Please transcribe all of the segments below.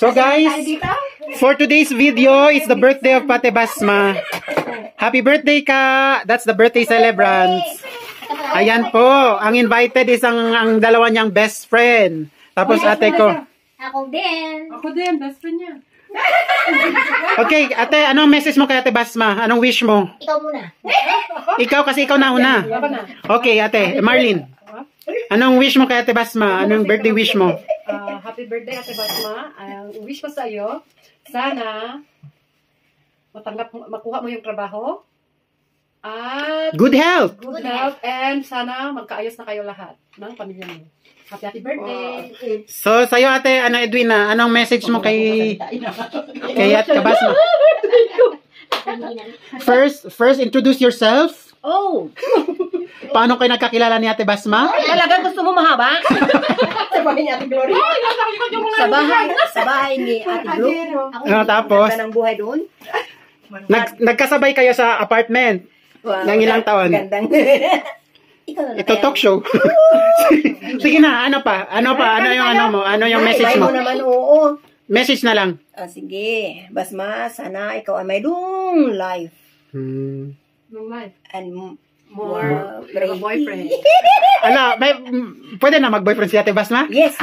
So guys, for today's video, it's the birthday of Ate Basma. Happy birthday ka! That's the birthday celebrants. Ayan po, ang invited is ang dalawa niyang best friend. Tapos ate ko. Ako din. Ako din, best friend niya. Okay, ate, anong message mo kay Ate Basma? Anong wish mo? Ikaw muna. Ikaw kasi ikaw nauna. Okay, ate, Marlene. Anong wish mo kay Ate Basma? Anong birthday wish mo? Happy birthday, Ate Basma. Wish ko sa iyo, sana makuha mo yung trabaho. At Good health! good health. And sana magkaayos na kayo lahat ng pamilya mo. Happy birthday. So, sa'yo ate, Edwina, anong message mo kay Ate Basma? First, introduce yourself. Oh! Paano kayo nagkakilala ni Ate Basma? Talaga gusto mo mahaba? Sa bahay ni Ate Glory. Sa bahay ni Ate Glory. Tapos, Ganda ng buhay doon. nagkasabay kayo sa apartment ng ilang taon. Gandang. Ito talk show. Sige na, ano pa? Ano yung ano mo? Ano yung message mo? Naman, oo. Message na lang. Sige, Basma, sana ikaw ay may long life. And more boyfriend. Ala, pwede na mag-boyfriend si Ate Basma? Yes.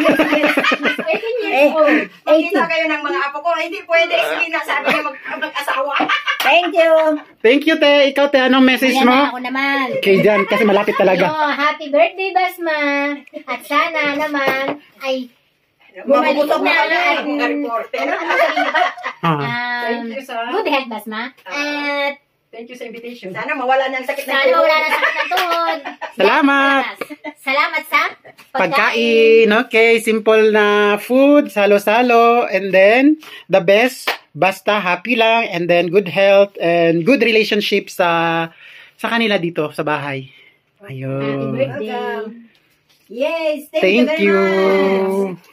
Makita kayo ng mga apo ko, hindi pwede. Sige na, sabi niya mag-asawa. Thank you. Thank you, te. Ikaw, te, anong message Ayan na, mo? ako naman. Okay, dyan, kasi malapit talaga. Happy birthday, Basma. At sana naman ay Mabubutok na na pala at yung mga reporter. Thank you, sir. good health, Basma. At Thank you sa invitation. Sana mawala ng sakit na sana wala na sakit ng tuhod. Salamat! Salamat sa Pagkain, okay, simple na food, salo-salo, and then, the best, basta happy lang, and then good health, and good relationship sa kanila dito, sa bahay. Ayun. Yes, Thank very you. much.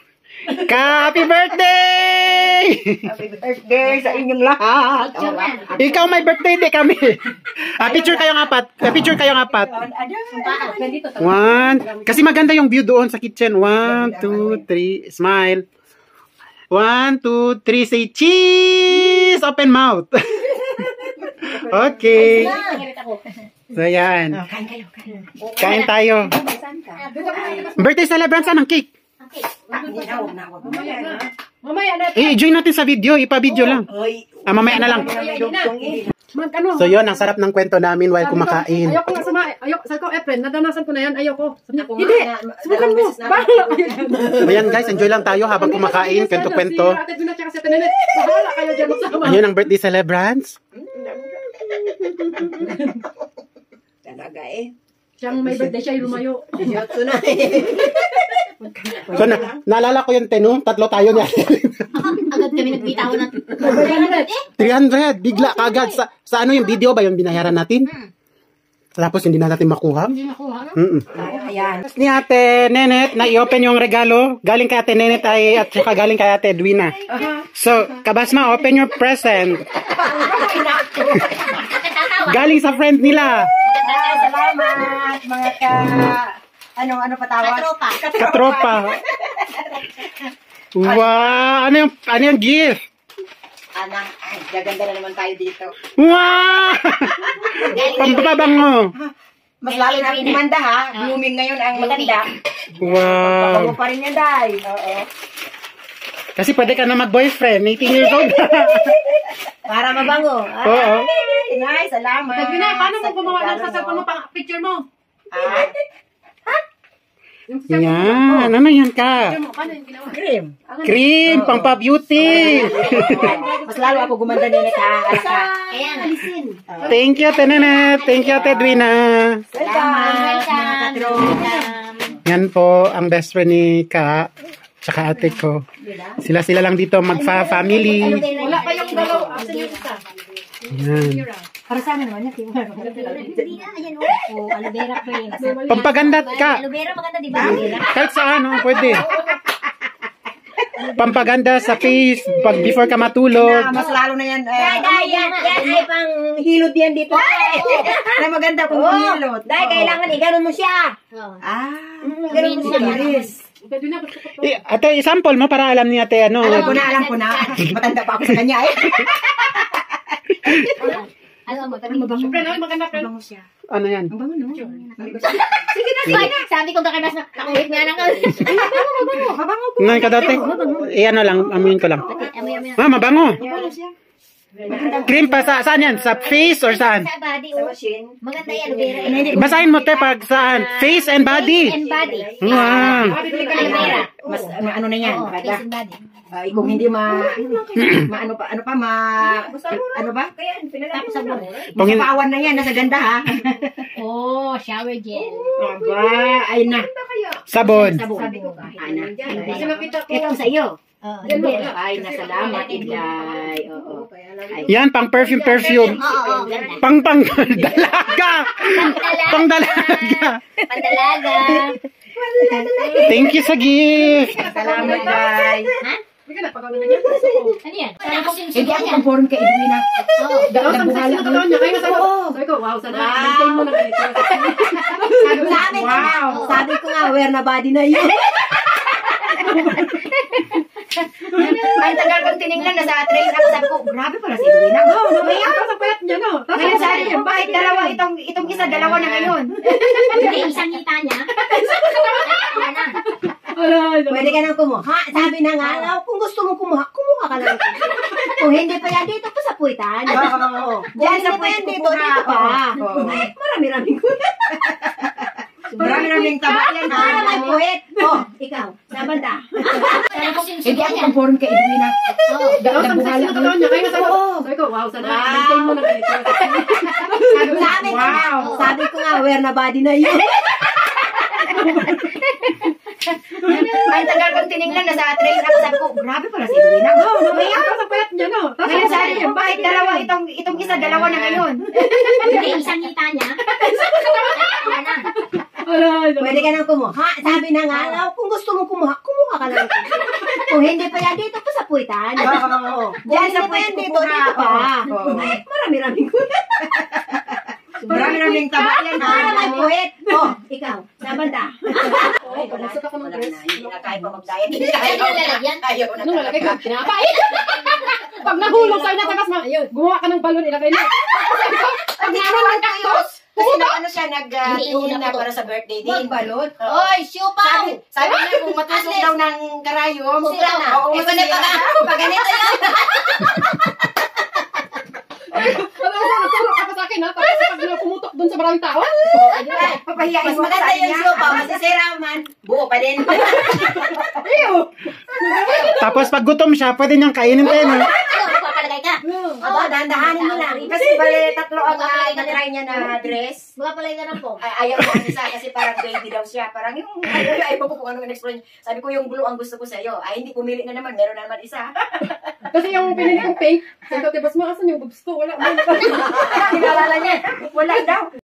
Happy birthday! Happy birthday sa inyong lahat. Ikaw may birthday, di kami. Picture kayong apat. Picture kayong apat. One. Kasi maganda yung view doon sa kitchen. 1, 2, 3. Smile. 1, 2, 3. Say cheese! Open mouth. Okay. So, yan. Kain tayo. Birthday celebrants, anong cake? Mamaya na. Join natin sa video. Ipa-video lang. Mamaya na lang. So yun, ang sarap ng kwento namin while kumakain. Ayoko nga sabi ko, Efren, nadanasan ko na yan, ayoko. Sabi niya, hindi, subukan mo. Ayan guys, enjoy lang tayo habang kumakain, kwento-kwento. Bahala kayo dyan magsama. Ayun ang birthday celebrants. Talaga Siyang may birthday siya, lumayo. So naalala ko yung teno, tatlo tayo niya. Agad kami nagbitawan ng 300, bigla kagad. Sa ano yung video ba yung binayaran natin? Tapos hindi na natin makuha. Hindi nakuha. Ayan. Ni Ate Nenet, na i-open yung regalo. Galing kay Ate Nenet at saka galing kay Ate Edwina. So, Kabasma, open your present. Galing sa friend nila. Salamat, mga ano patawag? Katropa. Wow! Ano yung gift? Anang, ay, gaganda na naman tayo dito. Wow! Pampabang mo. Mas lalo na kumanda ha. Blooming ngayon ang maganda. Wow. Bago pa rin yan, Day. Oo. Kasi pwede ka na mag-boyfriend. 18 years old. Para mabango. Oo. Nice, salamat. Edwina, paano mo gumawa ng sasapan mo pang picture mo? Yan. Ano yan ka? Paano yung ginawa? Cream. Cream. Pampa-beauty. Mas lalo ako gumanda din ha. Ayan, alisin. Thank you, Tenenet. Thank you, Edwina. Welcome. Yan po ang best friend ni Ka. Tsaka ate ko. Sila lang dito magfa-family. Wala pa yung dalaw. Asan yung isa? Yan. Para sa amin naman yan. Ayan o. Aloe vera cream. Pampaganda ka. Aloe vera maganda, di ba? Kahit saan, pwede. Pampaganda sa face, pag before ka matulog. Mas lalo na yan. Yan ay pang hilod yan dito. Na maganda kung hilod. Dahil kailangan iganon mo siya. Ganun mo siya. Iris. Pwede na, gusto ko to. Ate, sample mo para alam ni ate ano. Alam ko na. Matanda pa ako sa kanya eh. Alam mo, Siyempre naman, maganda friend. Bango siya. Ano yan? Ang bango no? sabi ko kakanas na, nakuhit nga ng Mabango po. Ngayon ka dati? Ano lang, amuin ko lang. Amoy. Mabango. Mabango siya. Cream pa saan yan? Sa face or saan? Sa body, Sa machine. maganda yan, aloe vera. Basahin mo te pag saan? Face and body. And body. Wow. Bibili ka Aloe na vera. Mas ano na yan, Oo, kada. face and body. Kung hindi ano ba? Tapos sabon. Kung hindi- Mapawan na yan, nasa ganda ha. Oh, shower gel. Aba, ay na. Sabon. Sabi ko ay na. Kasi nakita ko. Ito sa iyo. Oh, Ay, nasalamat, Inday. Oo. Ay, Yan, pang perfume. Oo, ganda. Pang dalaga. Pang dalaga. Pandalaga. Thank you sa gift. salamat, guys. Hindi ka na, pag-ano na dyan. Gusto ko. Ano yan? Tapos yung Hindi suka ako niya. conform kay Edwina. Oo. Dalawa sa sexy na totoo niya. Kaya sabi ko, wow, sana. Maintain mo na ganito. Wow. Sabi ko nga, wear na body na yun. Ang tagal kong tinignan, nasa train ako. Sabi ko, grabe pala si Edwina. Oo, nabayan ka sa payat niya, no? Ngayon sabi niya, bakit dalawa itong isa, dalawa na ngayon? Hindi, isang kita niya. Ano na? Pwede ka nang kumuha. Sabi na nga, kung gusto mo kumuha, kumuha ka lang. Kung hindi pa yan dito, pa sa puwitan. Oo. Diyan sa puwitan dito, dito pa. Marami-raming kuya. Marami-raming taba yan. Para may puwit. Oh, ikaw, sa banda. Tapos yung Hindi suka ako niya. conform kay Edwina. Oo. Dalawa sa sexy na totoo niya. Kaya sabi ko, wow, sana. Maintain mo na ganito. Wow. Sabi ko nga, wear na body na yun. Ang tagal kong tinignan, nasa train ako. Sabi ko, grabe pala si Edwina. Oo, nabayan ka sa payat niya, no? Ngayon sabi niya, bakit dalawa itong isa, dalawa na ngayon? Hindi, isang kita niya. Ano na? Pwede ka nang kumuha. Sabi na nga, kung gusto mo kumuha, kumuha ka lang. Kung hindi pa yan dito, pa sa puwitan. Oo. Diyan sa puwitan dito, dito pa. Marami-raming kuya. Marami-raming taba yan. Para may puwit. Oh, ikaw, sa banda. Oo, palusot ako ng dress. Hindi na kaya pa mag-diet. Ano yung lalagyan? Ayaw na Anong lalagay ko? Pinapait! Pag nahulog sa'yo na tagas, gumawa ka ng balon, ilagay na. Pag naman kaktus. Kasi ano siya, Hindi, nag-iunin na hindi para sa birthday din. Magbalot? Oo. Oy, siupaw! Sabi niya kung matusok daw ng karayom. Sira na. Oo, Iba na pag ganito yun. Alam mo, nagtulog ka pa sa akin, ha? Tapos pag pumutok dun sa maraming tao. Papahiyain Mas mo maganda sa yung kanya. siupaw, masisira man. Buo pa din. Tapos pag gutom siya, pwede niyang kainin tayo. No? Ano, magpapalagay ka? Oo, dahan-dahanin mo lang. Kasi bale, tatlo ang na-try niya na dress. Magpapalagay ka ng po. Ayaw ko ang isa kasi parang baby daw siya. Parang yung, ayaw ko kung anong in-explain. Sabi ko yung blue ang gusto ko sa'yo. Ay, hindi pumili na naman. Meron na naman isa. Kasi yung pinili kong pink, sabi ko, tibas mo, asan yung boobs ko? Wala. Kinalala niya. Wala daw.